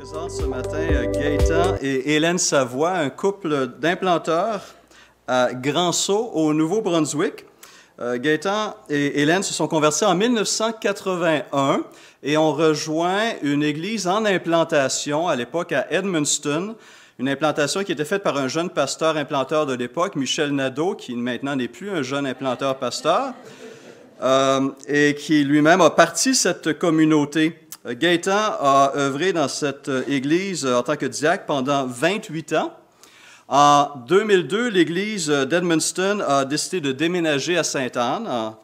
présente ce matin Gaétan et Hélène Savoie, un couple d'implanteurs à Grand-Sault, au Nouveau-Brunswick. Gaétan et Hélène se sont convertis en 1981 et ont rejoint une église en implantation à l'époque à Edmundston, une implantation qui était faite par un jeune pasteur implanteur de l'époque, Michel Nadeau, qui maintenant n'est plus un jeune implanteur-pasteur, et qui lui-même a parti cette communauté. Gaétan a œuvré dans cette église en tant que diacre pendant 28 ans. En 2002, l'église d'Edmundston a décidé de déménager à Sainte-Anne. En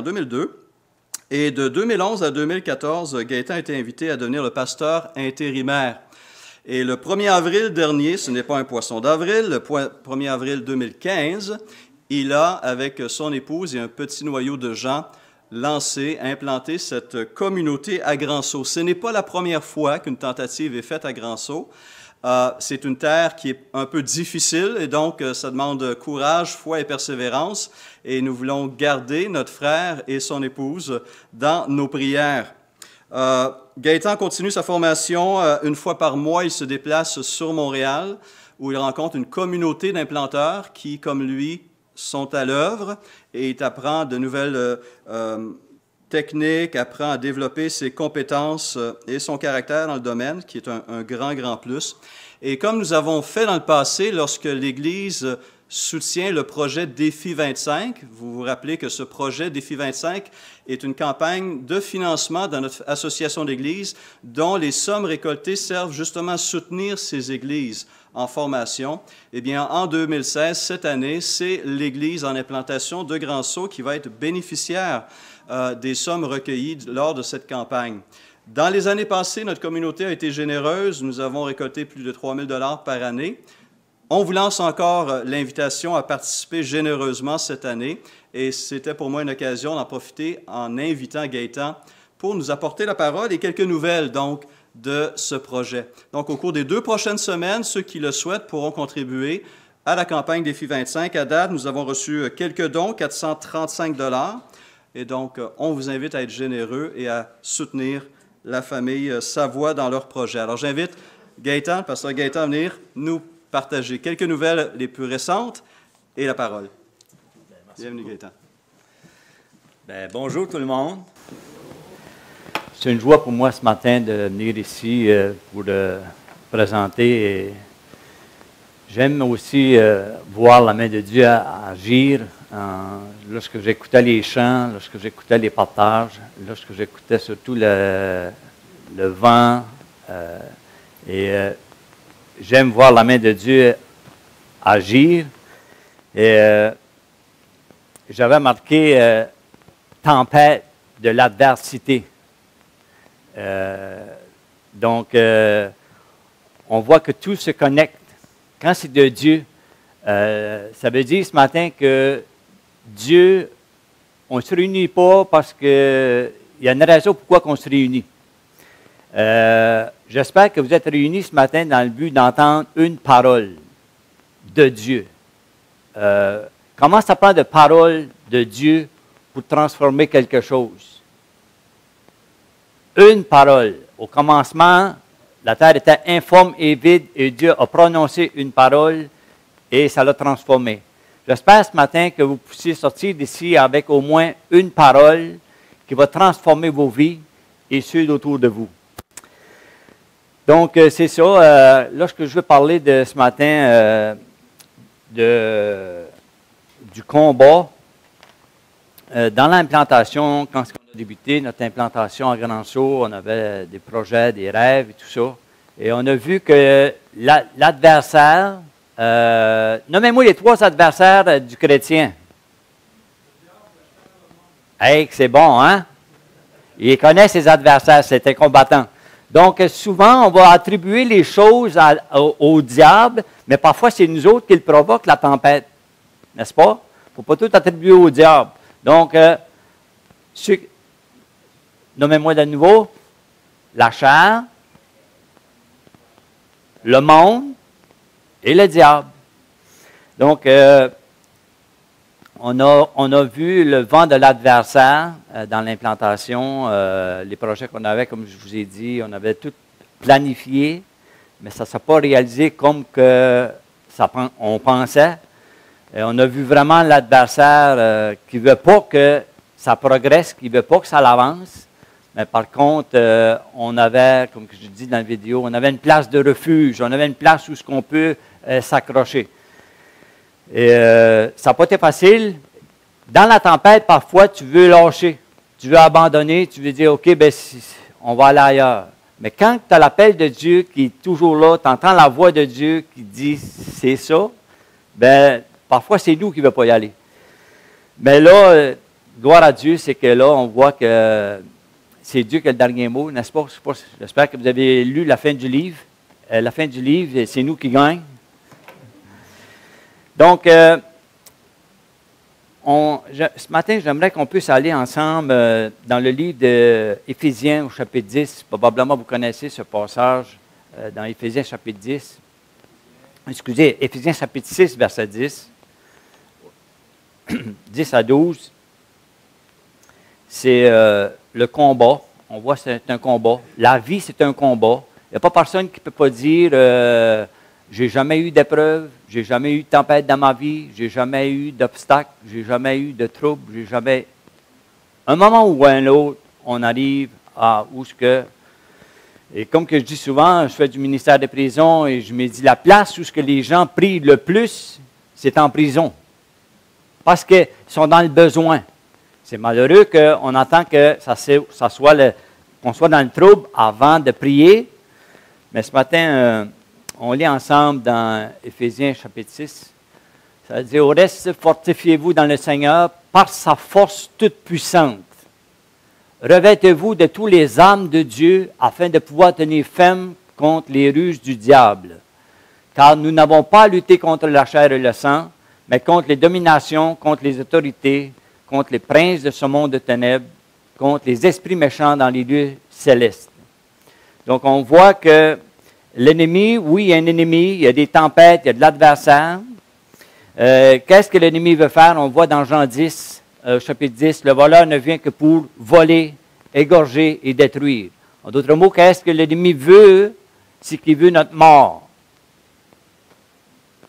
2002. Et de 2011 à 2014, Gaétan a été invité à devenir le pasteur intérimaire. Et le 1er avril dernier, ce n'est pas un poisson d'avril, le 1er avril 2015, il a, avec son épouse et un petit noyau de gens, implanté cette communauté à Grand-Sault. Ce n'est pas la première fois qu'une tentative est faite à Grand-Sault. C'est une terre qui est un peu difficile et donc ça demande courage, foi et persévérance. Et nous voulons garder notre frère et son épouse dans nos prières. Gaétan continue sa formation. Une fois par mois, il se déplace sur Montréal où il rencontre une communauté d'implanteurs qui, comme lui, sont à l'œuvre et il apprend de nouvelles techniques, apprend à développer ses compétences et son caractère dans le domaine, qui est un grand plus. Et comme nous avons fait dans le passé, lorsque l'Église soutient le projet Défi 25, vous vous rappelez que ce projet Défi 25 est une campagne de financement dans notre association d'églises dont les sommes récoltées servent justement à soutenir ces églises en formation. Eh bien, en 2016, cette année, c'est l'Église en implantation de Grand-Sault qui va être bénéficiaire des sommes recueillies lors de cette campagne. Dans les années passées, notre communauté a été généreuse. Nous avons récolté plus de 3 000 $ par année. On vous lance encore l'invitation à participer généreusement cette année et c'était pour moi une occasion d'en profiter en invitant Gaétan pour nous apporter la parole et quelques nouvelles donc de ce projet. Donc au cours des 2 prochaines semaines, ceux qui le souhaitent pourront contribuer à la campagne Défi 25. À date, nous avons reçu quelques dons, 435 $. Et donc, on vous invite à être généreux et à soutenir la famille Savoie dans leur projet. Alors j'invite Gaétan, le pasteur Gaétan, à venir nous partager quelques nouvelles les plus récentes et la parole. Bienvenue, Gaétan. Bonjour tout le monde. C'est une joie pour moi ce matin de venir ici pour présenter. J'aime aussi voir la main de Dieu agir lorsque j'écoutais les chants, lorsque j'écoutais les partages, lorsque j'écoutais surtout le vent. J'aime voir la main de Dieu agir. Et j'avais marqué tempête de l'adversité. On voit que tout se connecte. Quand c'est de Dieu, ça veut dire ce matin que Dieu, on ne se réunit pas parce qu'il y a une raison pourquoi on se réunit. J'espère que vous êtes réunis ce matin dans le but d'entendre une parole de Dieu. Comment ça prend de parole de Dieu pour transformer quelque chose? Une parole. Au commencement, la terre était informe et vide et Dieu a prononcé une parole et ça l'a transformé. J'espère ce matin que vous puissiez sortir d'ici avec au moins une parole qui va transformer vos vies et ceux autour de vous. Donc, c'est ça. Lorsque je veux parler de ce matin du combat, dans l'implantation, quand on a débuté notre implantation à Grand-Sault, on avait des projets, des rêves et tout ça. Et on a vu que l'adversaire, nommez-moi les 3 adversaires du chrétien. Hey, c'est bon, hein? Il connaît ses adversaires, c'était combattant. Donc, souvent, on va attribuer les choses au diable, mais parfois, c'est nous autres qui le provoquent, la tempête. N'est-ce pas? Il ne faut pas tout attribuer au diable. Donc, nommez-moi de nouveau, la chair, le monde et le diable. Donc, on a vu le vent de l'adversaire dans l'implantation. Les projets qu'on avait, comme je vous ai dit, on avait tout planifié, mais ça ne s'est pas réalisé comme on pensait. Et on a vu vraiment l'adversaire qui ne veut pas que ça progresse, qui ne veut pas que ça avance. Mais par contre, on avait, comme je dis dans la vidéo, on avait une place de refuge, on avait une place où on peut s'accrocher. Et ça n'a pas été facile. Dans la tempête, parfois, tu veux lâcher, tu veux abandonner, tu veux dire, OK, ben, on va aller ailleurs. Mais quand tu as l'appel de Dieu qui est toujours là, tu entends la voix de Dieu qui dit, c'est ça, ben, parfois, c'est nous qui ne veut pas y aller. Mais là, gloire à Dieu, c'est que là, on voit que c'est Dieu qui a le dernier mot, n'est-ce pas? J'espère que vous avez lu la fin du livre. La fin du livre, c'est nous qui gagnons. Donc, ce matin, j'aimerais qu'on puisse aller ensemble dans le livre d'Éphésiens au chapitre 10. Probablement, vous connaissez ce passage dans Éphésiens chapitre 10. Excusez, Éphésiens chapitre 6, verset 10. 10 à 12. C'est le combat. On voit que c'est un combat. La vie, c'est un combat. Il n'y a pas personne qui ne peut pas dire j'ai jamais eu d'épreuve, j'ai jamais eu de tempête dans ma vie, j'ai jamais eu d'obstacle, j'ai jamais eu de trouble, j'ai jamais. Un moment ou un autre, on arrive à où ce que. Et comme que je dis souvent, je fais du ministère des prisons et je me dis la place où ce que les gens prient le plus, c'est en prison. Parce qu'ils sont dans le besoin. C'est malheureux qu'on entend que qu'on soit dans le trouble avant de prier. Mais ce matin, on lit ensemble dans Éphésiens chapitre 6. Ça veut dire, au reste, fortifiez-vous dans le Seigneur par sa force toute puissante. Revêtez-vous de tous les armes de Dieu afin de pouvoir tenir ferme contre les ruses du diable. Car nous n'avons pas à lutter contre la chair et le sang, mais contre les dominations, contre les autorités, contre les princes de ce monde de ténèbres, contre les esprits méchants dans les lieux célestes. Donc, on voit que l'ennemi, oui, il y a un ennemi, il y a des tempêtes, il y a de l'adversaire. Qu'est-ce que l'ennemi veut faire? On voit dans Jean 10, chapitre 10, le voleur ne vient que pour voler, égorger et détruire. En d'autres mots, qu'est-ce que l'ennemi veut? C'est qu'il veut notre mort.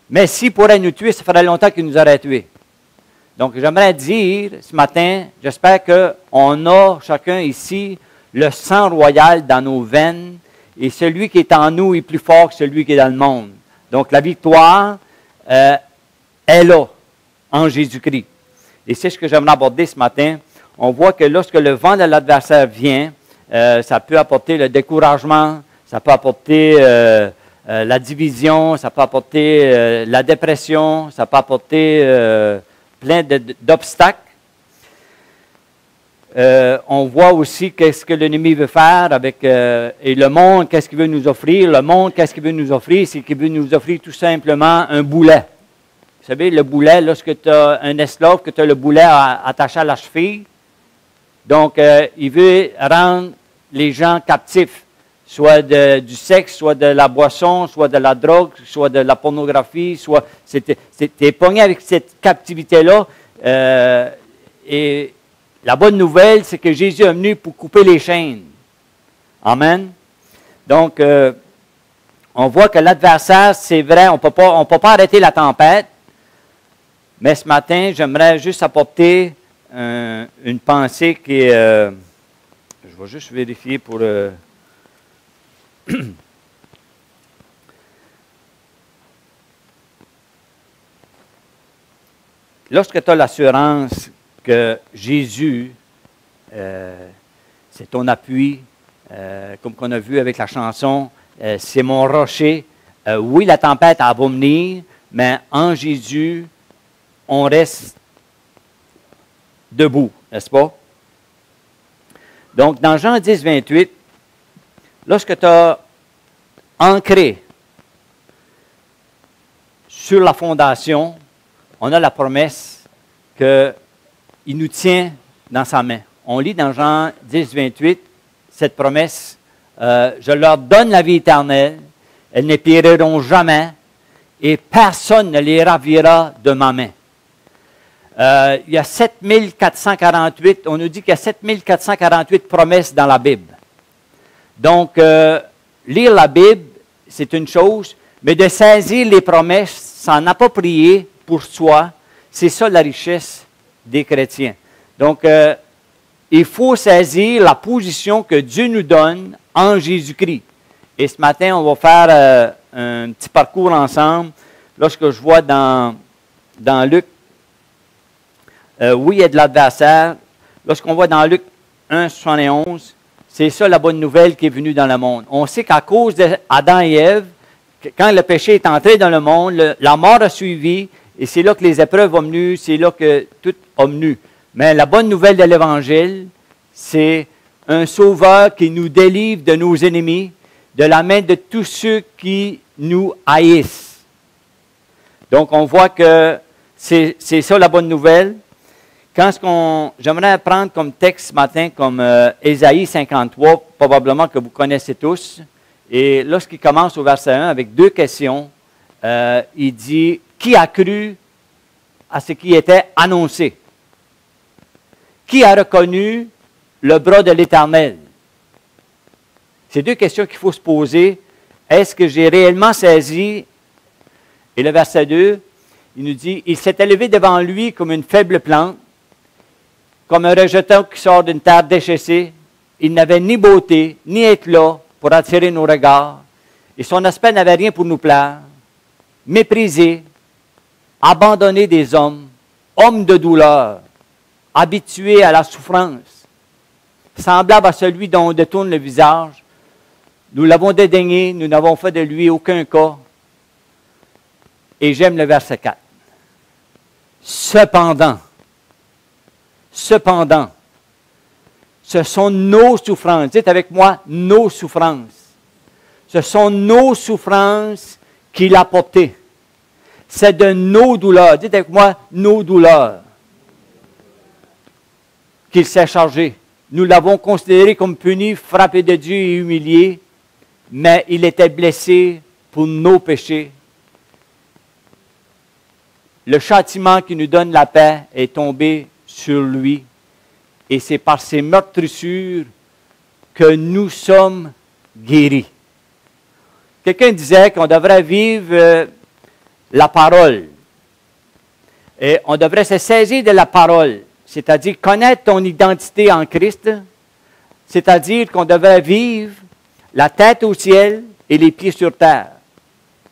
Mais s'il pourrait nous tuer, ça ferait longtemps qu'il nous aurait tués. Donc, j'aimerais dire ce matin, j'espère qu'on a chacun ici le sang royal dans nos veines et celui qui est en nous est plus fort que celui qui est dans le monde. Donc, la victoire est là, en Jésus-Christ. Et c'est ce que j'aimerais aborder ce matin. On voit que lorsque le vent de l'adversaire vient, ça peut apporter le découragement, ça peut apporter la division, ça peut apporter la dépression, ça peut apporter plein d'obstacles. On voit aussi qu'est-ce que l'ennemi veut faire avec et le monde, qu'est-ce qu'il veut nous offrir. Le monde, qu'est-ce qu'il veut nous offrir? C'est qu'il veut nous offrir tout simplement un boulet. Vous savez, le boulet, lorsque tu as un esclave, que tu as le boulet attaché à la cheville, donc il veut rendre les gens captifs, soit du sexe, soit de la boisson, soit de la drogue, soit de la pornographie, soit tu es pogné avec cette captivité-là. Et la bonne nouvelle, c'est que Jésus est venu pour couper les chaînes. Amen. Donc, on voit que l'adversaire, c'est vrai, on peut pas arrêter la tempête. Mais ce matin, j'aimerais juste apporter une pensée qui est... je vais juste vérifier pour... Lorsque tu as l'assurance que Jésus, c'est ton appui, comme qu'on a vu avec la chanson, c'est mon rocher. Oui, la tempête, elle va venir, mais en Jésus, on reste debout, n'est-ce pas? Donc, dans Jean 10, 28, lorsque tu as ancré sur la fondation, on a la promesse qu'il nous tient dans sa main. On lit dans Jean 10, 28, cette promesse, je leur donne la vie éternelle, elles ne périront jamais, et personne ne les ravira de ma main. il y a 7448, on nous dit qu'il y a 7448 promesses dans la Bible. Donc, lire la Bible, c'est une chose, mais de saisir les promesses, s'en approprier pour soi, c'est ça la richesse des chrétiens. Donc, il faut saisir la position que Dieu nous donne en Jésus-Christ. Et ce matin, on va faire un petit parcours ensemble. Lorsque je vois dans Luc, oui, il y a de l'adversaire. Lorsqu'on voit dans Luc 1, 71, c'est ça la bonne nouvelle qui est venue dans le monde. On sait qu'à cause d'Adam et Ève, quand le péché est entré dans le monde, la mort a suivi, et c'est là que les épreuves ont venu, c'est là que tout a venu. Mais la bonne nouvelle de l'Évangile, c'est un sauveur qui nous délivre de nos ennemis, de la main de tous ceux qui nous haïssent. Donc, on voit que c'est ça la bonne nouvelle. J'aimerais prendre comme texte ce matin, comme Ésaïe 53, probablement que vous connaissez tous. Et lorsqu'il commence au verset 1 avec deux questions, il dit, qui a cru à ce qui était annoncé? Qui a reconnu le bras de l'Éternel? C'est deux questions qu'il faut se poser. Est-ce que j'ai réellement saisi? Et le verset 2, il nous dit, il s'est élevé devant lui comme une faible plante, comme un rejeton qui sort d'une terre déchaissée. Il n'avait ni beauté, ni éclat pour attirer nos regards. Et son aspect n'avait rien pour nous plaire. Méprisé, abandonné des hommes, homme de douleur, habitué à la souffrance, semblable à celui dont on détourne le visage. Nous l'avons dédaigné, nous n'avons fait de lui aucun cas. Et j'aime le verset 4. Cependant, ce sont nos souffrances. Dites avec moi, nos souffrances. Ce sont nos souffrances qu'il a portées. C'est de nos douleurs. Dites avec moi, nos douleurs. Qu'il s'est chargé. Nous l'avons considéré comme puni, frappé de Dieu et humilié, mais il était blessé pour nos péchés. Le châtiment qui nous donne la paix est tombé sur lui, et c'est par ses meurtrissures que nous sommes guéris. Quelqu'un disait qu'on devrait vivre la parole, et on devrait se saisir de la parole, c'est-à-dire connaître ton identité en Christ, c'est-à-dire qu'on devrait vivre la tête au ciel et les pieds sur terre.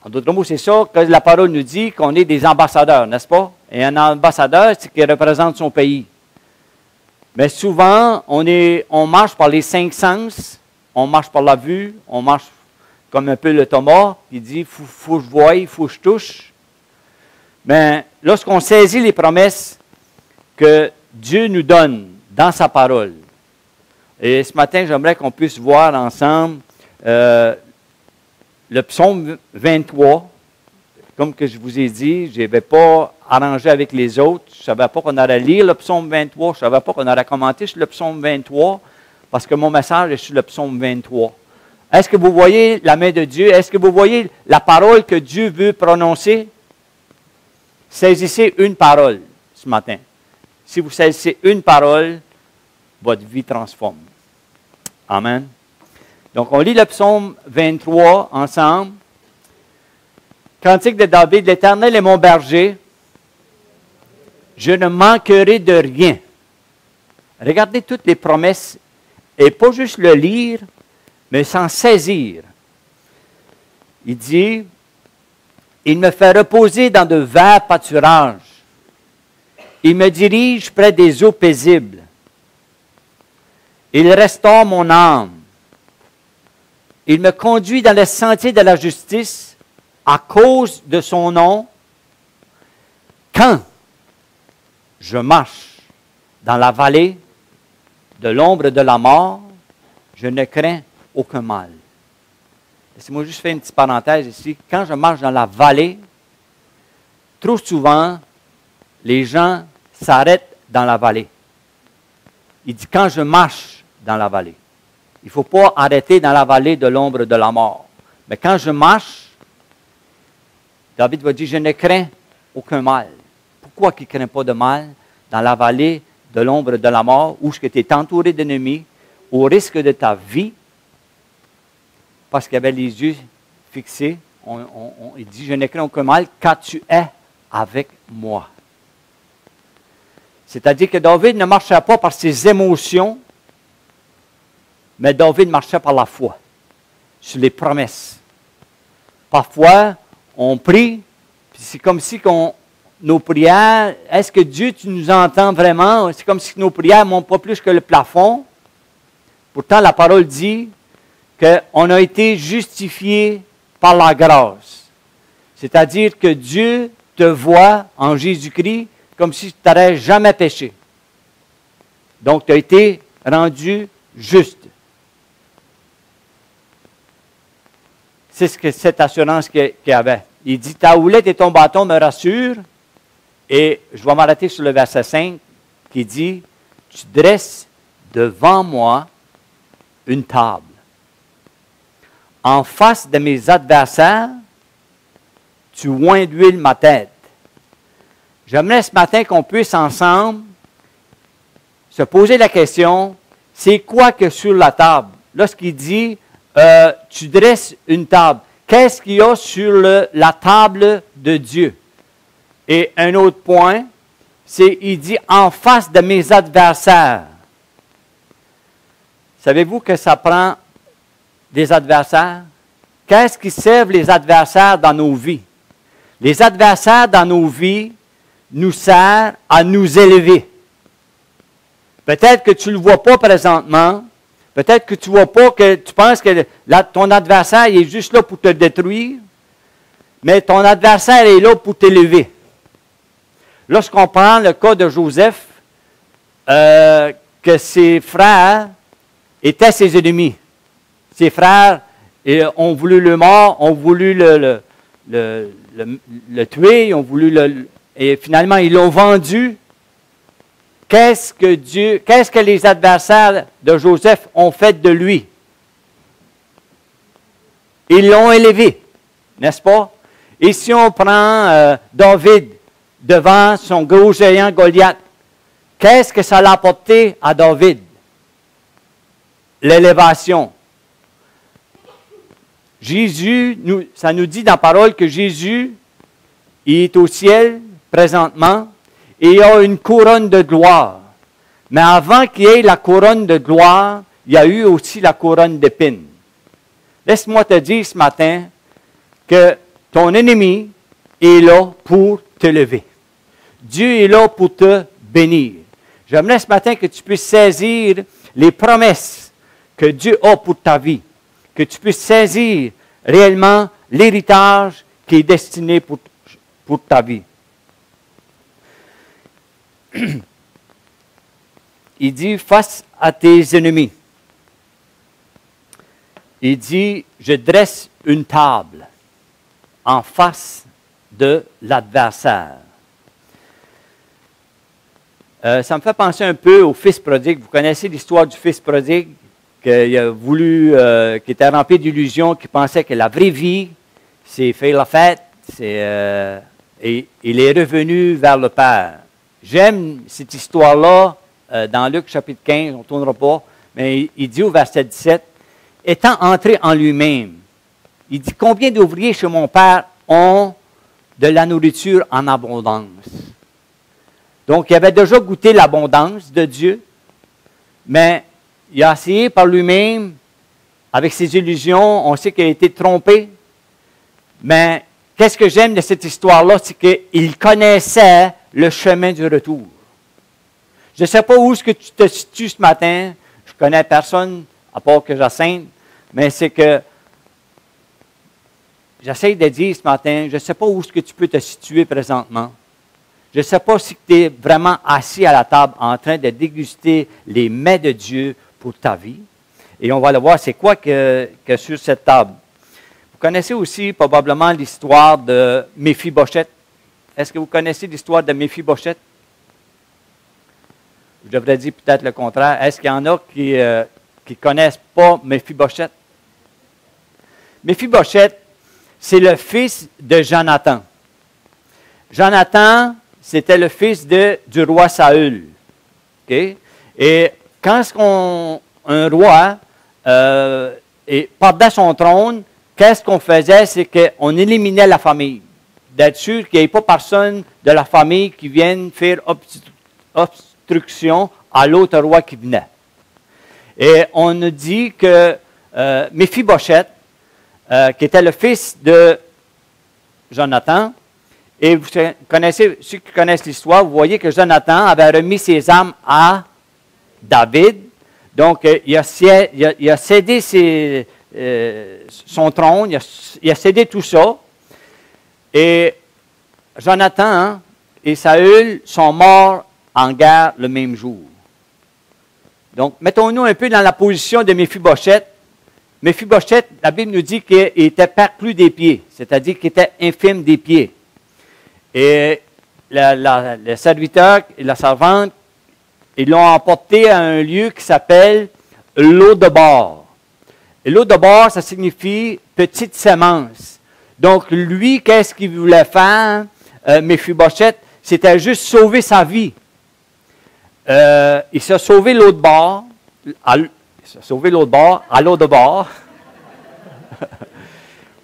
En d'autres mots, c'est ça que la parole nous dit, qu'on est des ambassadeurs, n'est-ce pas? Et un ambassadeur, c'est qu'il représente son pays. Mais souvent, on marche par les 5 sens, on marche par la vue, on marche comme un peu le Thomas, qui dit, faut que je voie, il faut que je touche. Mais lorsqu'on saisit les promesses que Dieu nous donne dans sa parole, et ce matin, j'aimerais qu'on puisse voir ensemble le psaume 23, comme que je vous ai dit, je n'avais pas arrangé avec les autres. Je ne savais pas qu'on allait lire le psaume 23. Je ne savais pas qu'on allait commenter sur le psaume 23, parce que mon message est sur le psaume 23. Est-ce que vous voyez la main de Dieu? Est-ce que vous voyez la parole que Dieu veut prononcer? Saisissez une parole ce matin. Si vous saisissez une parole, votre vie transforme. Amen. Donc, on lit le psaume 23 ensemble. Cantique de David, l'Éternel est mon berger, je ne manquerai de rien. Regardez toutes les promesses, et pas juste le lire, mais s'en saisir. Il dit, il me fait reposer dans de verts pâturages. Il me dirige près des eaux paisibles. Il restaure mon âme. Il me conduit dans les sentiers de la justice à cause de son nom. Quand je marche dans la vallée de l'ombre de la mort, je ne crains aucun mal. Laissez-moi juste faire une petite parenthèse ici. Quand je marche dans la vallée, trop souvent, les gens s'arrêtent dans la vallée. Il dit quand je marche dans la vallée. Il ne faut pas arrêter dans la vallée de l'ombre de la mort. Mais quand je marche, David va dire, je ne crains aucun mal. Pourquoi qu'il ne craint pas de mal dans la vallée de l'ombre de la mort, où tu es entouré d'ennemis, au risque de ta vie, parce qu'il avait les yeux fixés, il dit, je ne crains aucun mal, car tu es avec moi. C'est-à-dire que David ne marchait pas par ses émotions, mais David marchait par la foi, sur les promesses. Parfois, on prie, puis c'est comme si nos prières, est-ce que Dieu, tu nous entends vraiment? C'est comme si nos prières ne montent pas plus que le plafond. Pourtant, la parole dit qu'on a été justifié par la grâce. C'est-à-dire que Dieu te voit en Jésus-Christ comme si tu n'aurais jamais péché. Donc, tu as été rendu juste. C'est cette assurance qu'il avait. Il dit, ta houlette et ton bâton me rassurent. Et je vais m'arrêter sur le verset 5 qui dit, tu dresses devant moi une table. En face de mes adversaires, tu oins d'huile ma tête. J'aimerais ce matin qu'on puisse ensemble se poser la question, c'est quoi que sur la table? Lorsqu'il dit, tu dresses une table, qu'est-ce qu'il y a sur la table de Dieu? Et un autre point, c'est, il dit, en face de mes adversaires. Savez-vous que ça prend des adversaires? Qu'est-ce qui servent les adversaires dans nos vies? Les adversaires dans nos vies nous servent à nous élever. Peut-être que tu ne le vois pas présentement. Peut-être que tu ne vois pas, que tu penses que ton adversaire il est juste là pour te détruire. Mais ton adversaire est là pour t'élever. Lorsqu'on prend le cas de Joseph, que ses frères étaient ses ennemis. Ses frères ont voulu le mort, ont voulu le tuer, ont voulu et finalement ils l'ont vendu. Qu'est-ce que les adversaires de Joseph ont fait de lui? Ils l'ont élevé, n'est-ce pas? Et si on prend David devant son gros géant Goliath, qu'est-ce que ça l'a apporté à David? L'élévation. Jésus, ça nous dit dans la parole que Jésus, il est au ciel présentement et il a une couronne de gloire. Mais avant qu'il y ait la couronne de gloire, il y a eu aussi la couronne d'épines. Laisse-moi te dire ce matin que ton ennemi est là pour te lever. Dieu est là pour te bénir. J'aimerais ce matin que tu puisses saisir les promesses que Dieu a pour ta vie, que tu puisses saisir réellement l'héritage qui est destiné pour ta vie. Il dit, face à tes ennemis, il dit, je dresse une table en face de l'adversaire. Ça me fait penser un peu au fils prodigue. Vous connaissez l'histoire du fils prodigue qui était rempli d'illusions, qui pensait que la vraie vie, c'est faire la fête, et il est revenu vers le Père. J'aime cette histoire-là dans Luc chapitre 15, on ne tournera pas, mais il dit au verset 17, étant entré en lui-même, il dit, combien d'ouvriers chez mon Père ont de la nourriture en abondance? Donc, il avait déjà goûté l'abondance de Dieu, mais il a essayé par lui-même, avec ses illusions, on sait qu'il a été trompé, mais qu'est-ce que j'aime de cette histoire-là, c'est qu'il connaissait le chemin du retour. Je ne sais pas où est-ce que tu te situes ce matin, je ne connais personne, à part que Jacinthe, mais c'est que j'essaie de dire ce matin, je ne sais pas où est-ce que tu peux te situer présentement. Je ne sais pas si tu es vraiment assis à la table en train de déguster les mets de Dieu pour ta vie. Et on va le voir, c'est quoi que sur cette table. Vous connaissez aussi probablement l'histoire de Méphibosheth. Est-ce que vous connaissez l'histoire de Méphibosheth? Je devrais dire peut-être le contraire. Est-ce qu'il y en a qui ne connaissent pas Méphibosheth? Méphibosheth, c'est le fils de Jonathan. Jonathan c'était le fils du roi Saül. Okay? Et quand un roi perdait son trône, qu'est-ce qu'on faisait? C'est qu'on éliminait la famille. D'être sûr qu'il n'y ait pas personne de la famille qui vienne faire obstruction à l'autre roi qui venait. Et on nous dit que Méphibosheth, qui était le fils de Jonathan, et vous connaissez, ceux qui connaissent l'histoire, vous voyez que Jonathan avait remis ses armes à David. Donc, il a cédé son trône, il a cédé tout ça. Et Jonathan et Saül sont morts en guerre le même jour. Donc, mettons-nous un peu dans la position de Méphibosheth. Méphibosheth, la Bible nous dit qu'il était perclus des pieds, c'est-à-dire qu'il était infime des pieds. Et le serviteur et la servante, ils l'ont emporté à un lieu qui s'appelle l'eau de bord. Et l'eau de bord, ça signifie petite semence. Donc, lui, qu'est-ce qu'il voulait faire, Méphibosheth? C'était juste sauver sa vie. Il s'est sauvé l'eau de bord, à l'eau de bord,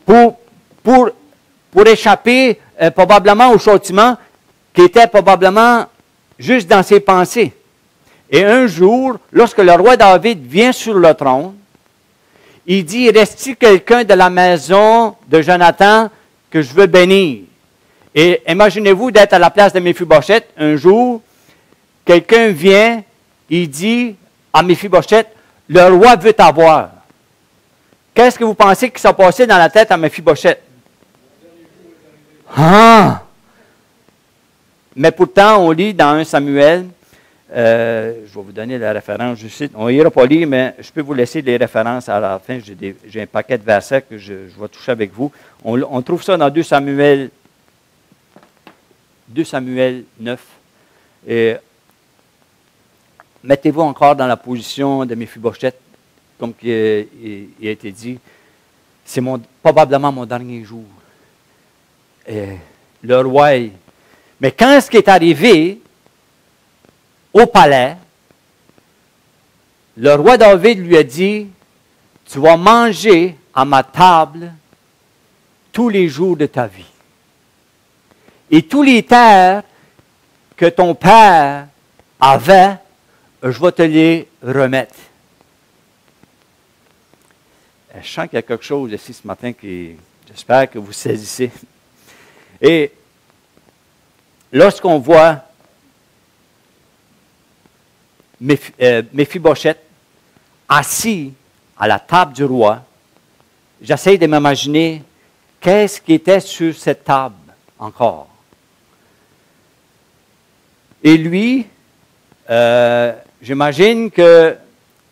pour échapper probablement au châtiment qui était probablement juste dans ses pensées. Et un jour, lorsque le roi David vient sur le trône, il dit, reste-t-il quelqu'un de la maison de Jonathan que je veux bénir? Et imaginez-vous d'être à la place de Méphibosheth. Un jour, quelqu'un vient, il dit à Méphibosheth, le roi veut t'avoir. Qu'est-ce que vous pensez qui s'est passé dans la tête à Méphibosheth? Ah! Mais pourtant, on lit dans 1 Samuel, je vais vous donner la référence, on n'ira pas lire, mais je peux vous laisser les références à la fin. J'ai un paquet de versets que je vais toucher avec vous. On trouve ça dans 2 Samuel 9. Et mettez-vous encore dans la position de Méphibosheth, comme il a été dit. C'est probablement mon dernier jour. Et le roi, mais quand ce qui est arrivé au palais, le roi David lui a dit, tu vas manger à ma table tous les jours de ta vie. Et tous les terres que ton père avait, je vais te les remettre. Je sens qu'il y a quelque chose ici ce matin qui, j'espère que vous saisissez. Et lorsqu'on voit Méphibosheth assis à la table du roi, j'essaie de m'imaginer qu'est-ce qui était sur cette table encore. Et lui, j'imagine que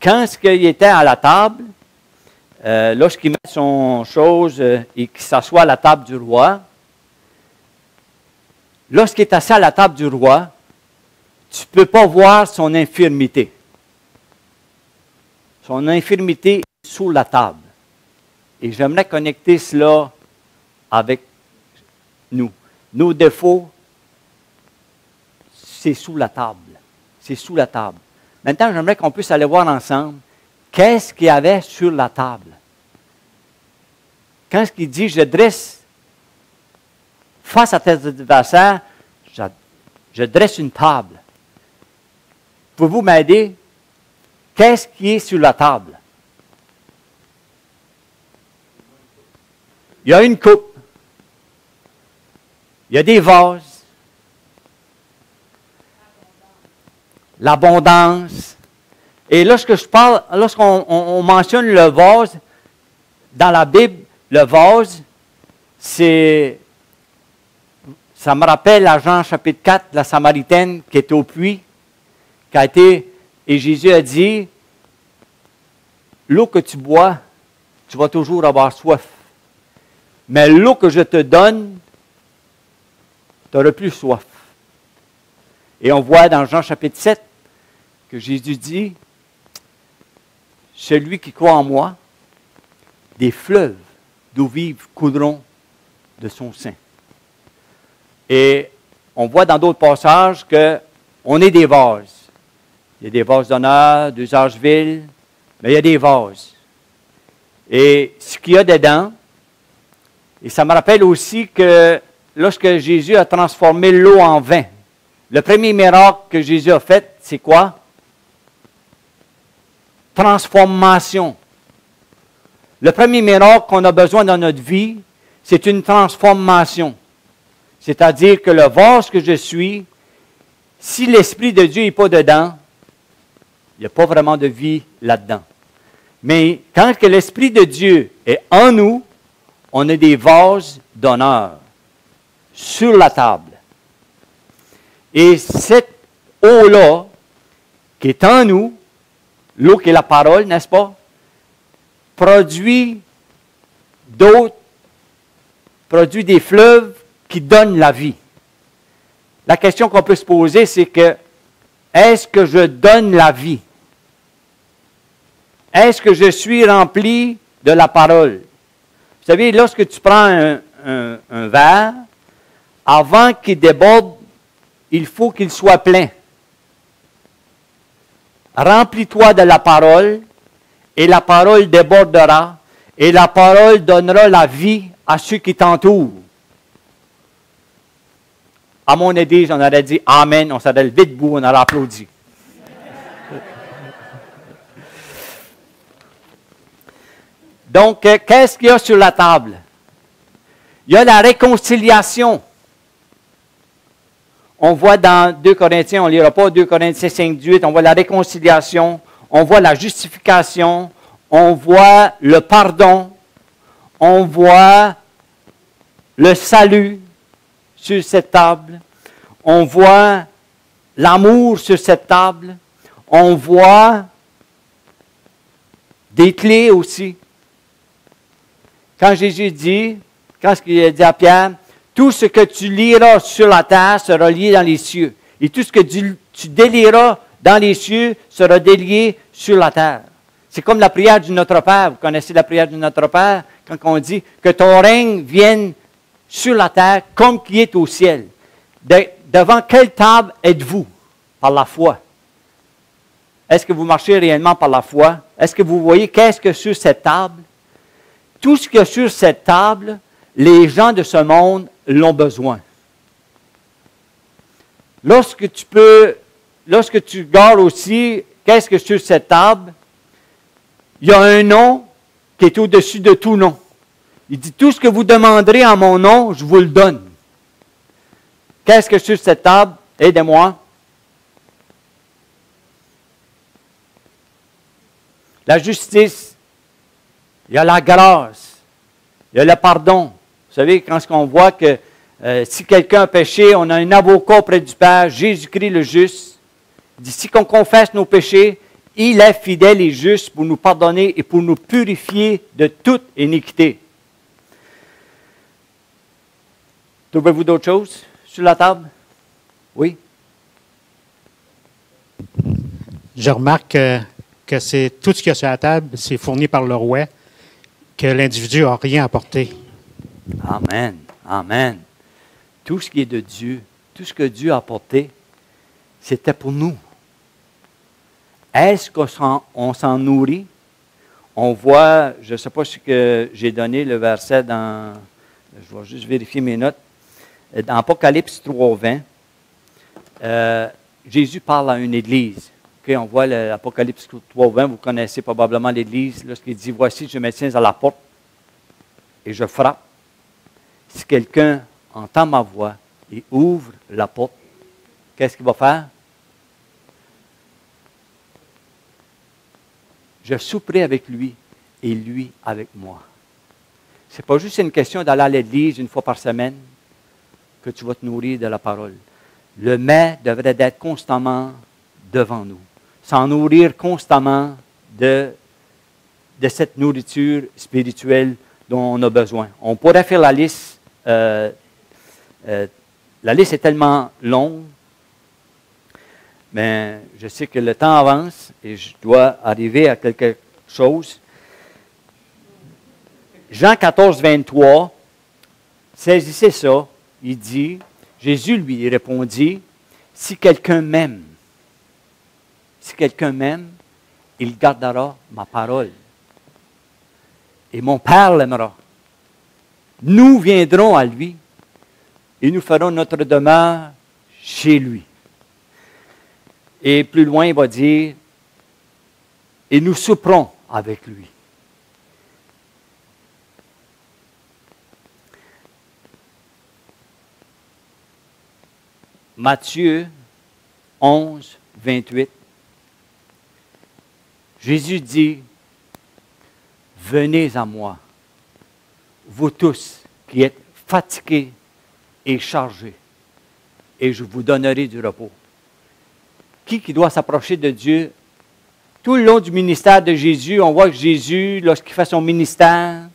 quand il était à la table, lorsqu'il met son chose et qu'il s'assoit à la table du roi, lorsqu'il est assis à la table du roi, tu ne peux pas voir son infirmité. Son infirmité est sous la table. Et j'aimerais connecter cela avec nous. Nos défauts, c'est sous la table. C'est sous la table. Maintenant, j'aimerais qu'on puisse aller voir ensemble qu'est-ce qu'il y avait sur la table. Quand il dit, je dresse face à tes adversaires, je dresse une table. Pouvez-vous m'aider? Qu'est-ce qui est sur la table? Il y a une coupe. Il y a des vases. L'abondance. Et lorsqu'on mentionne le vase, dans la Bible, le vase, ça me rappelle à Jean chapitre 4, la Samaritaine qui était au puits, et Jésus a dit, l'eau que tu bois, tu vas toujours avoir soif. Mais l'eau que je te donne, tu n'auras plus soif. Et on voit dans Jean chapitre 7 que Jésus dit, celui qui croit en moi, des fleuves d'eau vive couleront de son sein. Et on voit dans d'autres passages qu'on est des vases. Il y a des vases d'honneur, d'usage vil, mais il y a des vases. Et ce qu'il y a dedans, et ça me rappelle aussi que lorsque Jésus a transformé l'eau en vin, le premier miracle que Jésus a fait, c'est quoi? Transformation. Le premier miracle qu'on a besoin dans notre vie, c'est une transformation. C'est-à-dire que le vase que je suis, si l'Esprit de Dieu n'est pas dedans, il n'y a pas vraiment de vie là-dedans. Mais quand que l'Esprit de Dieu est en nous, on a des vases d'honneur sur la table. Et cette eau-là, qui est en nous, l'eau qui est la parole, n'est-ce pas, produit des fleuves qui donnent la vie. La question qu'on peut se poser, c'est que, est-ce que je donne la vie? Est-ce que je suis rempli de la parole? Vous savez, lorsque tu prends un verre, avant qu'il déborde, il faut qu'il soit plein. Remplis-toi de la parole, et la parole débordera, et la parole donnera la vie à ceux qui t'entourent. À mon église, on aurait dit Amen, on serait levé debout, on aurait applaudi. Donc, qu'est-ce qu'il y a sur la table? Il y a la réconciliation. On voit dans 2 Corinthiens, on ne lira pas 2 Corinthiens 5, 18, on voit la réconciliation, on voit la justification, on voit le pardon, on voit le salut sur cette table, on voit l'amour sur cette table, on voit des clés aussi. Quand Jésus dit, quand il a dit à Pierre, tout ce que tu liras sur la terre sera lié dans les cieux. Et tout ce que tu délieras dans les cieux sera délié sur la terre. C'est comme la prière du Notre Père. Vous connaissez la prière du Notre Père? Quand on dit que ton règne vienne sur la terre comme qui est au ciel. Devant quelle table êtes-vous? Par la foi. Est-ce que vous marchez réellement par la foi? Est-ce que vous voyez qu'est-ce que sur cette table? Tout ce qu'il y a sur cette table, les gens de ce monde l'ont besoin. Lorsque tu regardes aussi, qu'est-ce que sur cette table, il y a un nom qui est au-dessus de tout nom. Il dit, tout ce que vous demanderez en mon nom, je vous le donne. Qu'est-ce que sur cette table? Aidez-moi. La justice. Il y a la grâce, il y a le pardon. Vous savez, quand on voit que si quelqu'un a péché, on a un avocat auprès du Père, Jésus-Christ le juste. Il dit, si on confesse nos péchés, il est fidèle et juste pour nous pardonner et pour nous purifier de toute iniquité. Trouvez-vous d'autres choses sur la table? Oui? Je remarque que c'est tout ce qu'il y a sur la table, c'est fourni par le roi, que l'individu n'a rien apporté. Amen. Amen. Tout ce qui est de Dieu, tout ce que Dieu a apporté, c'était pour nous. Est-ce qu'on s'en nourrit? On voit, je ne sais pas si que j'ai donné le verset dans, je vais juste vérifier mes notes, dans Apocalypse 3:20, Jésus parle à une église. Okay, on voit l'Apocalypse 3:20, vous connaissez probablement l'église, lorsqu'il dit, voici, je me tiens à la porte et je frappe. Si quelqu'un entend ma voix et ouvre la porte, qu'est-ce qu'il va faire? Je souperai avec lui et lui avec moi. Ce n'est pas juste une question d'aller à l'église une fois par semaine que tu vas te nourrir de la parole. Le mets devrait être constamment devant nous. S'en nourrir constamment de cette nourriture spirituelle dont on a besoin. On pourrait faire la liste. La liste est tellement longue, mais je sais que le temps avance et je dois arriver à quelque chose. Jean 14, 23, saisissez ça. Il dit, Jésus lui répondit, si quelqu'un m'aime, il gardera ma parole. Et mon Père l'aimera. Nous viendrons à lui et nous ferons notre demeure chez lui. Et plus loin, il va dire, et nous souperons avec lui. Matthieu 11, 28. Jésus dit, venez à moi, vous tous qui êtes fatigués et chargés, et je vous donnerai du repos. Qui doit s'approcher de Dieu? Tout le long du ministère de Jésus, on voit que Jésus, lorsqu'il fait son ministère,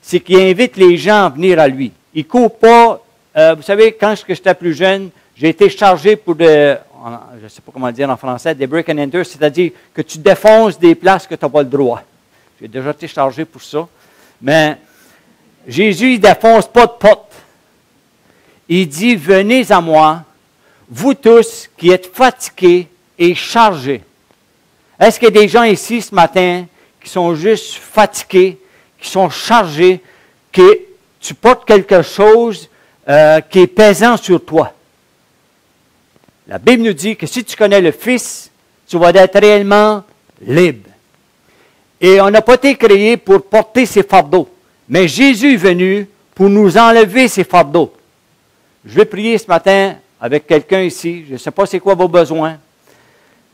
c'est qu'il invite les gens à venir à lui. Il ne court pas. Vous savez, quand j'étais plus jeune, j'ai été chargé pour, je ne sais pas comment dire en français, des break and enter, c'est-à-dire que tu défonces des places que tu n'as pas le droit. J'ai déjà été chargé pour ça. Mais Jésus, il ne défonce pas de porte. Il dit, venez à moi, vous tous qui êtes fatigués et chargés. Est-ce qu'il y a des gens ici ce matin qui sont juste fatigués, qui sont chargés, que tu portes quelque chose qui est pesant sur toi? La Bible nous dit que si tu connais le Fils, tu vas être réellement libre. Et on n'a pas été créé pour porter ces fardeaux. Mais Jésus est venu pour nous enlever ces fardeaux. Je vais prier ce matin avec quelqu'un ici. Je ne sais pas c'est quoi vos besoins.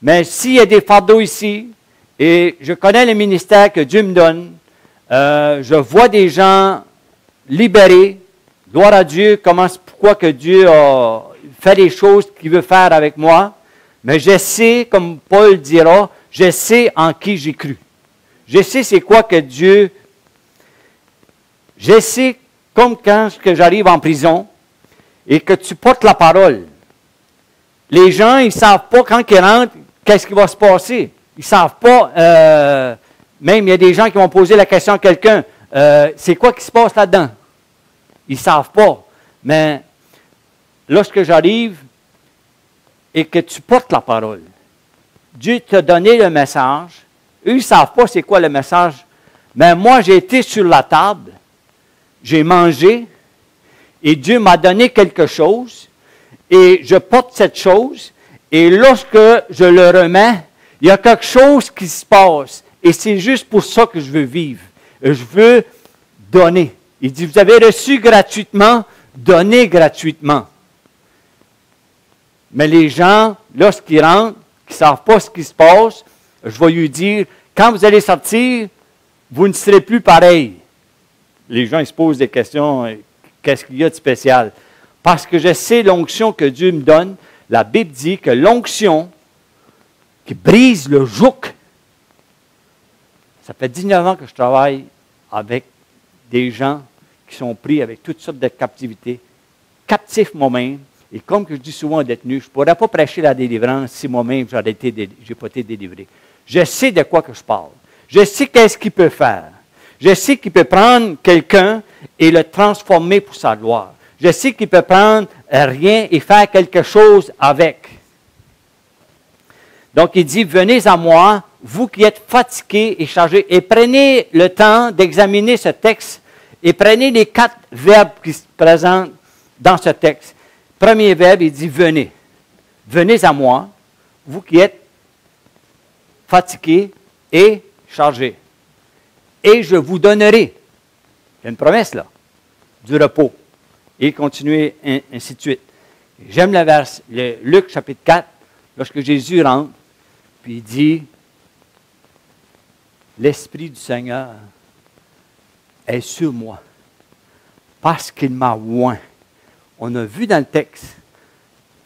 Mais s'il y a des fardeaux ici, et je connais le ministère que Dieu me donne, je vois des gens libérés. Gloire à Dieu, pourquoi que Dieu a fait les choses qu'il veut faire avec moi. Mais je sais, comme Paul dira, je sais en qui j'ai cru. Je sais c'est quoi que Dieu... Je sais, comme quand j'arrive en prison et que tu portes la parole. Les gens, ils ne savent pas quand ils rentrent, qu'est-ce qui va se passer. Ils ne savent pas, même il y a des gens qui vont poser la question à quelqu'un, c'est quoi qui se passe là-dedans? Ils ne savent pas. Mais lorsque j'arrive et que tu portes la parole, Dieu t'a donné le message. Eux, ils ne savent pas c'est quoi le message. Mais moi, j'ai été sur la table, j'ai mangé, et Dieu m'a donné quelque chose, et je porte cette chose, et lorsque je le remets, il y a quelque chose qui se passe, et c'est juste pour ça que je veux vivre. Je veux donner. Il dit, vous avez reçu gratuitement, donnez gratuitement. Mais les gens, lorsqu'ils rentrent, qui ne savent pas ce qui se passe, je vais lui dire, quand vous allez sortir, vous ne serez plus pareil. Les gens ils se posent des questions, qu'est-ce qu'il y a de spécial? Parce que je sais l'onction que Dieu me donne. La Bible dit que l'onction qui brise le joug, ça fait 19 ans que je travaille avec des gens qui sont pris avec toutes sortes de captivités, captifs moi-même. Et comme que je dis souvent aux détenus, je ne pourrais pas prêcher la délivrance si moi-même je n'ai pas été délivré. Je sais de quoi que je parle. Je sais qu'est-ce qu'il peut faire. Je sais qu'il peut prendre quelqu'un et le transformer pour sa gloire. Je sais qu'il peut prendre rien et faire quelque chose avec. Donc, il dit, venez à moi, vous qui êtes fatigués et chargés, et prenez le temps d'examiner ce texte et prenez les 4 verbes qui se présentent dans ce texte. Premier verbe, il dit, venez. Venez à moi, vous qui êtes fatigués et chargés. Et je vous donnerai. Il y a une promesse là, du repos. Et continuez, ainsi de suite. J'aime le verset, Luc chapitre 4, lorsque Jésus rentre, puis il dit, l'Esprit du Seigneur est sur moi, parce qu'il m'a oint. On a vu dans le texte,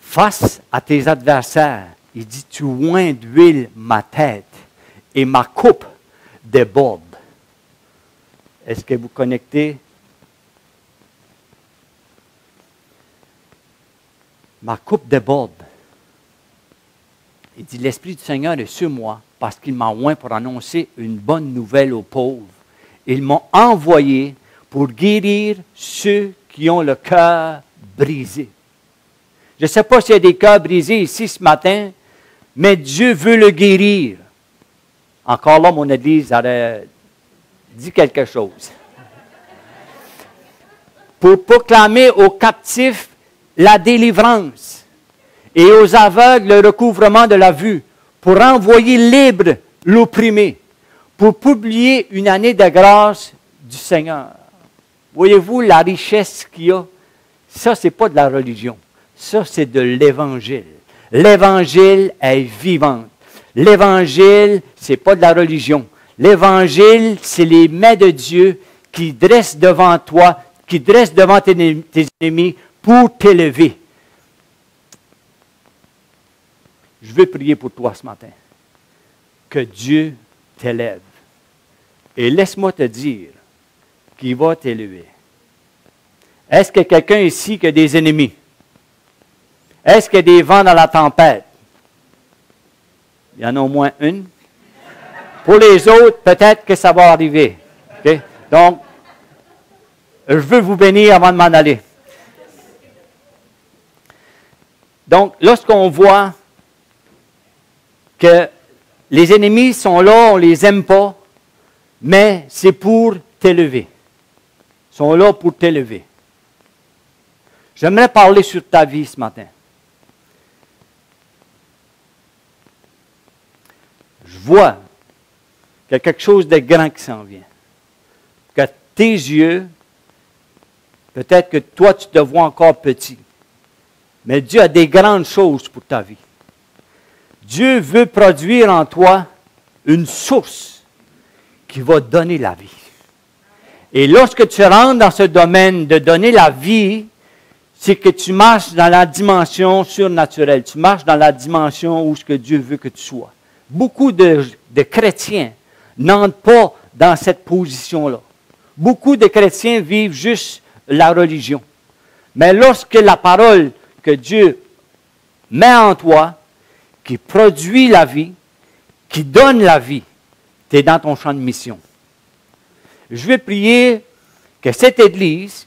face à tes adversaires, il dit, tu oins d'huile ma tête, et ma coupe déborde. Est-ce que vous connectez? Ma coupe déborde. Il dit, l'Esprit du Seigneur est sur moi parce qu'il m'a oint pour annoncer une bonne nouvelle aux pauvres. Il m'a envoyé pour guérir ceux qui ont le cœur brisé. Je ne sais pas s'il y a des cœurs brisés ici ce matin, mais Dieu veut le guérir. Encore là, mon Église aurait dit quelque chose. Pour proclamer aux captifs la délivrance et aux aveugles le recouvrement de la vue, pour envoyer libre l'opprimé, pour publier une année de grâce du Seigneur. Voyez-vous la richesse qu'il y a? Ça, ce n'est pas de la religion. Ça, c'est de l'Évangile. L'Évangile est vivante. L'Évangile, ce n'est pas de la religion. L'Évangile, c'est les mains de Dieu qui dressent devant toi, qui dressent devant tes ennemis pour t'élever. Je veux prier pour toi ce matin. Que Dieu t'élève. Et laisse-moi te dire qu'il va t'élever. Est-ce qu'il y a quelqu'un ici qui a des ennemis? Est-ce qu'il y a des vents dans la tempête? Il y en a au moins une. Pour les autres, peut-être que ça va arriver. Okay? Donc, je veux vous bénir avant de m'en aller. Donc, lorsqu'on voit que les ennemis sont là, on ne les aime pas, mais c'est pour t'élever. Ils sont là pour t'élever. J'aimerais parler sur ta vie ce matin. Je vois qu'il y a quelque chose de grand qui s'en vient. Que tes yeux, peut-être que toi, tu te vois encore petit, mais Dieu a des grandes choses pour ta vie. Dieu veut produire en toi une source qui va donner la vie. Et lorsque tu rentres dans ce domaine de donner la vie, c'est que tu marches dans la dimension surnaturelle. Tu marches dans la dimension où ce que Dieu veut que tu sois. Beaucoup de chrétiens n'entrent pas dans cette position-là. Beaucoup de chrétiens vivent juste la religion. Mais lorsque la parole que Dieu met en toi, qui produit la vie, qui donne la vie, tu es dans ton champ de mission. Je vais prier que cette Église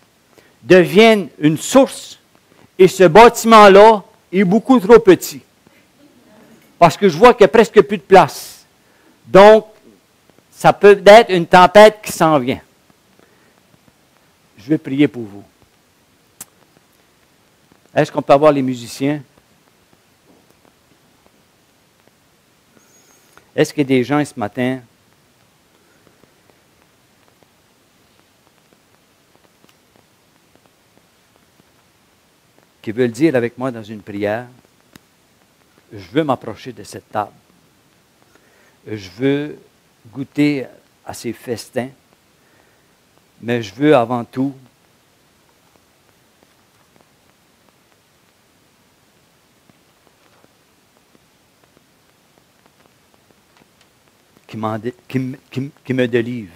devienne une source et ce bâtiment-là est beaucoup trop petit. Parce que je vois qu'il n'y a presque plus de place. Donc, ça peut être une tempête qui s'en vient. Je vais prier pour vous. Est-ce qu'on peut avoir les musiciens? Est-ce qu'il y a des gens ce matin qui veulent dire avec moi dans une prière, je veux m'approcher de cette table. Je veux goûter à ces festins, mais je veux avant tout qui me délivre.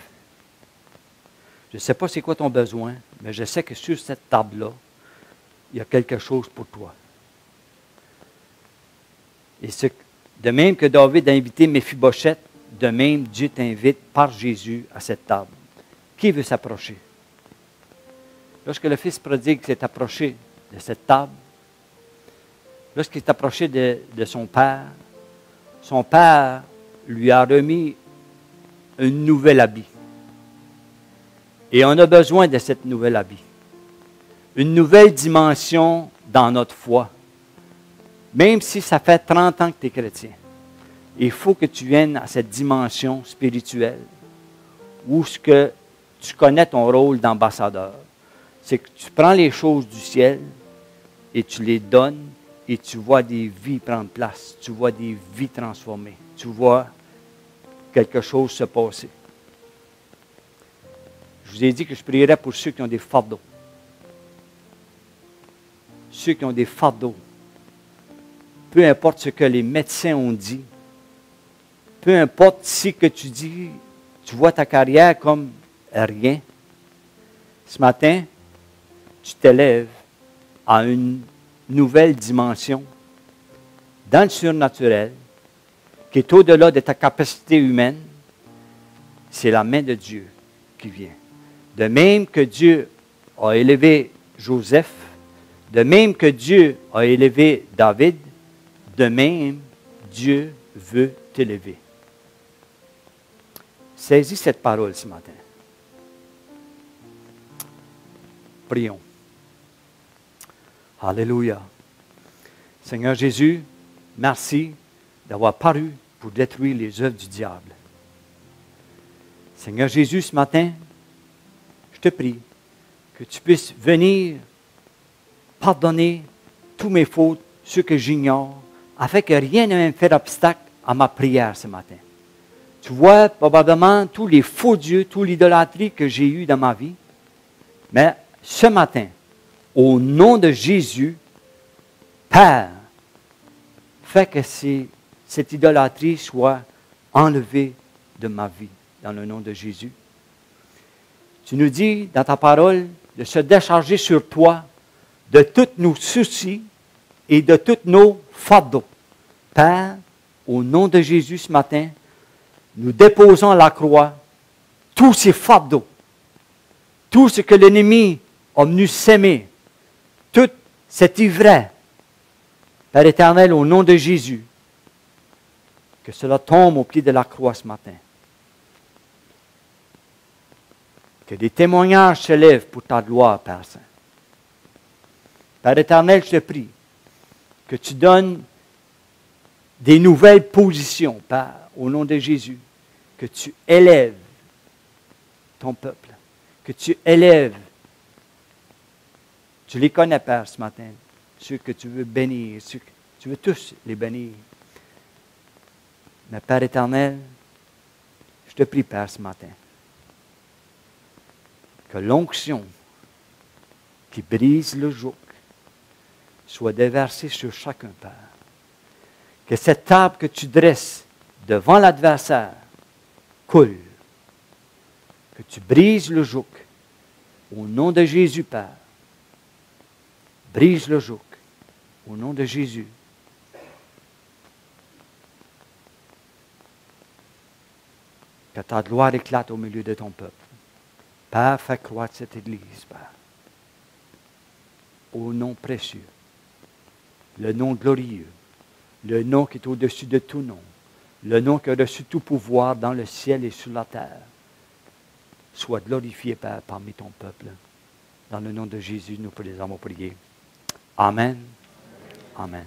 Je ne sais pas c'est quoi ton besoin, mais je sais que sur cette table-là, il y a quelque chose pour toi. Et de même que David a invité Méphibosheth, de même Dieu t'invite par Jésus à cette table. Qui veut s'approcher? Lorsque le fils prodigue s'est approché de cette table, lorsqu'il s'est approché de son père lui a remis un nouvel habit. Et on a besoin de cette nouvelle habit. Une nouvelle dimension dans notre foi. Même si ça fait 30 ans que tu es chrétien, il faut que tu viennes à cette dimension spirituelle où ce que tu connais ton rôle d'ambassadeur. C'est que tu prends les choses du ciel et tu les donnes et tu vois des vies prendre place. Tu vois des vies transformées. Tu vois quelque chose se passer. Je vous ai dit que je prierais pour ceux qui ont des fardeaux. Ceux qui ont des fardeaux. Peu importe ce que les médecins ont dit, peu importe si que tu dis, tu vois ta carrière comme rien, ce matin, tu t'élèves à une nouvelle dimension dans le surnaturel qui est au-delà de ta capacité humaine. C'est la main de Dieu qui vient. De même que Dieu a élevé Joseph, De même que Dieu a élevé David, de même Dieu veut t'élever. Saisis cette parole ce matin. Prions. Alléluia. Seigneur Jésus, merci d'avoir paru pour détruire les œuvres du diable. Seigneur Jésus, ce matin, je te prie que tu puisses venir pardonner tous mes fautes, ceux que j'ignore, afin que rien ne me fasse obstacle à ma prière ce matin. Tu vois probablement tous les faux dieux, toute l'idolâtrie que j'ai eue dans ma vie. Mais ce matin, au nom de Jésus, Père, fais que cette idolâtrie soit enlevée de ma vie, dans le nom de Jésus. Tu nous dis dans ta parole de se décharger sur toi de tous nos soucis et de tous nos fardeaux. Père, au nom de Jésus ce matin, nous déposons à la croix tous ces fardeaux, tout ce que l'ennemi a venu s'aimer, toute cette ivresse. Père éternel, au nom de Jésus, que cela tombe au pied de la croix ce matin. Que des témoignages se lèvent pour ta gloire, Père Saint. Père éternel, je te prie que tu donnes des nouvelles positions, Père, au nom de Jésus, que tu élèves ton peuple, que tu élèves. Tu les connais, Père, ce matin, ceux que tu veux bénir, ceux que tu veux tous les bénir. Mais Père éternel, je te prie, Père, ce matin, que l'onction qui brise le joug soit déversée sur chacun, Père. Que cette table que tu dresses devant l'adversaire coule. Que tu brises le joug. Au nom de Jésus, Père. Brise le joug. Au nom de Jésus. Que ta gloire éclate au milieu de ton peuple. Père, fais croître cette Église, Père. Au nom précieux. Le nom glorieux. Le nom qui est au-dessus de tout nom. Le nom qui a au-dessus de tout pouvoir dans le ciel et sur la terre. Sois glorifié, Père, parmi ton peuple. Dans le nom de Jésus, nous les avons priés. Amen. Amen.